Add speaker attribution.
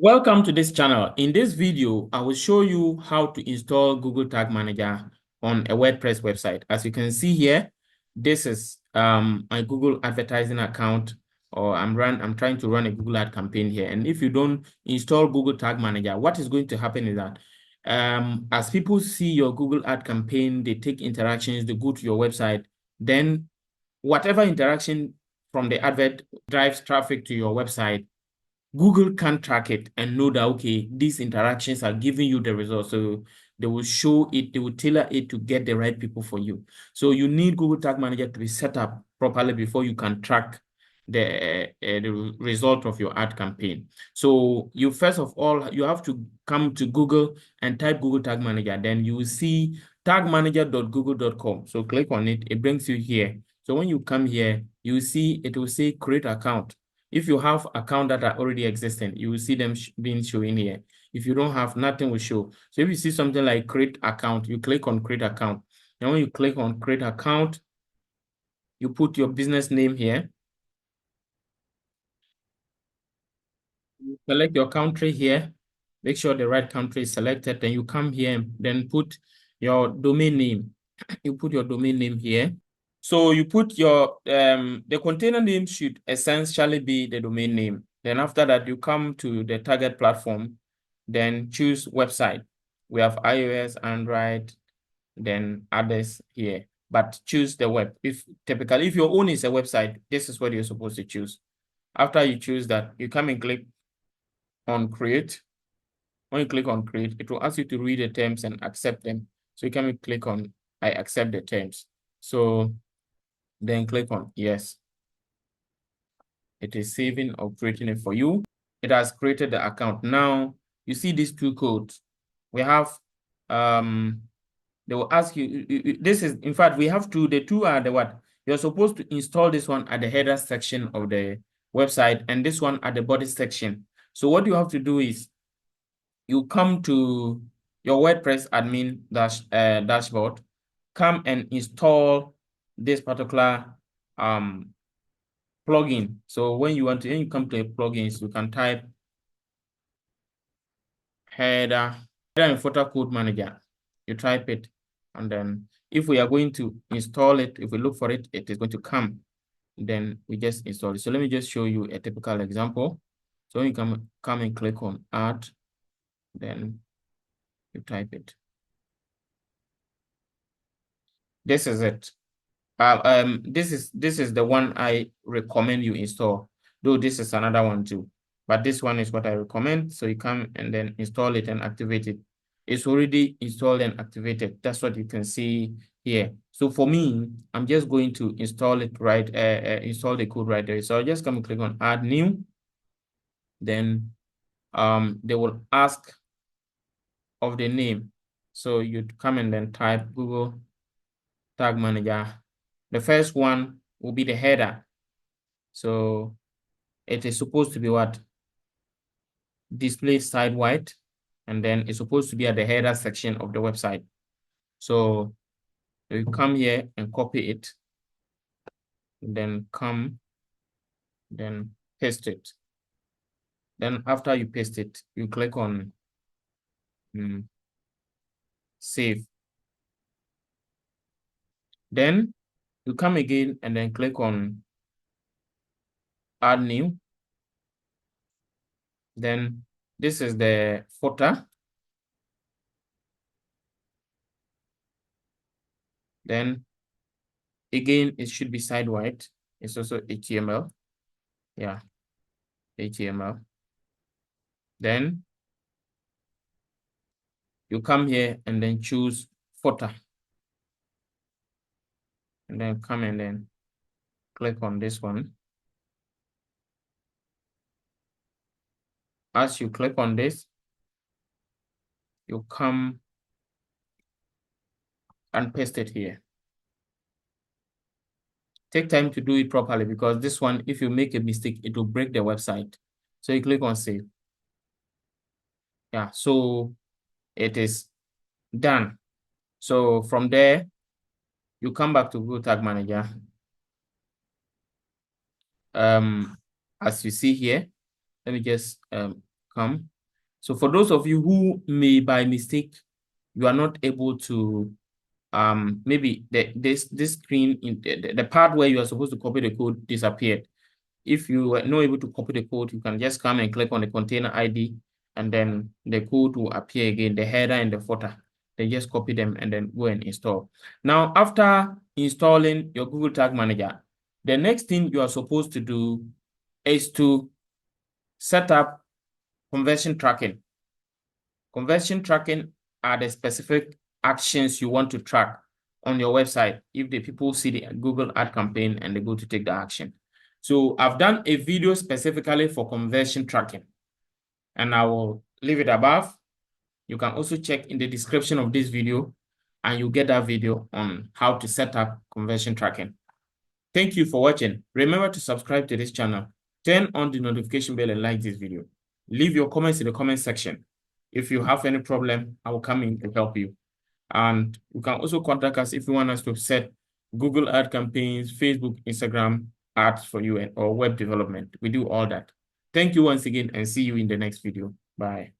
Speaker 1: Welcome to this channel. In this video, I will show you how to install Google Tag Manager on a WordPress website. As you can see here, this is my Google advertising account, or I'm trying to run a Google ad campaign here. And if you don't install Google Tag Manager, what is going to happen is that as people see your Google ad campaign, they take interactions, they go to your website, then whatever interaction from the advert drives traffic to your website, Google can track it and know that, okay, these interactions are giving you the results. So they will show it, they will tailor it to get the right people for you. So you need Google Tag Manager to be set up properly before you can track the result of your ad campaign. So you first of all, you have to come to Google and type Google Tag Manager. Then you will see tagmanager.google.com. So click on it, it brings you here. So when you come here, you see it will say create account. If you have accounts that are already existing, you will see them being shown here. If you don't have, nothing will show. So if you see something like create account, you click on create account. And when you click on create account, you put your business name here. You select your country here. Make sure the right country is selected. Then you come here and then put your domain name. You put your domain name here. So you put your, the container name should essentially be the domain name. Then after that, you come to the target platform, then choose website. We have iOS, Android, then others here, but choose the web. If your own is a website, this is what you're supposed to choose. After you choose that, you come and click on create. When you click on create, it will ask you to read the terms and accept them. So you can click on I accept the terms. So then click on yes. It is saving or creating it for you. It has created the account. Now you see these two codes. We have they will ask you, this is, in fact, we have two. The two are the what? You're supposed to install this one at the header section of the website and this one at the body section. So what you have to do is you come to your WordPress admin dashboard, come and install this particular plugin. So when you come to plugins, you can type header and footer code manager. You type it, and then if we are going to install it, if we look for it, it is going to come. Then we just install it. So let me just show you a typical example. So you come and click on add, then you type it. This is it. This is the one I recommend you install, though this is another one too, but this one is what I recommend. So you come and then install it and activate it. It's already installed and activated. That's what you can see here. So for me, I'm just going to install it right, install the code right there. So I'll just come and click on add new. Then they will ask of the name. So you'd come and then type Google Tag Manager. The first one will be the header. So it is supposed to be what? Display side white, and then it's supposed to be at the header section of the website. So you come here and copy it, and then come, then paste it. Then after you paste it, you click on save. Then you come again and then click on add new. Then this is the footer. Then again, it should be side white. It's also HTML. Yeah, HTML. Then you come here and then choose footer. And then come and then click on this one. As you click on this, you come and paste it here. Take time to do it properly, because this one, if you make a mistake, it will break the website. So you click on save. Yeah, so it is done. So from there, you come back to Google Tag Manager. As you see here, let me just come come. So for those of you who may by mistake, you are not able to, maybe this screen, in the part where you are supposed to copy the code disappeared. If you were not able to copy the code, you can just come and click on the container ID, and then the code will appear again, the header and the footer. Then just copy them and then go and install. Now, after installing your Google Tag Manager, the next thing you are supposed to do is to set up conversion tracking. Conversion tracking are the specific actions you want to track on your website if the people see the Google ad campaign and they go to take the action. So I've done a video specifically for conversion tracking, and I will leave it above. You can also check in the description of this video, and you get that video on how to set up conversion tracking. Thank you for watching. Remember to subscribe to this channel, turn on the notification bell, and like this video. Leave your comments in the comment section. If you have any problem, I will come in to help you. And you can also contact us if you want us to set Google ad campaigns, Facebook, Instagram ads for you, or web development. We do all that. Thank you once again, and see you in the next video. Bye.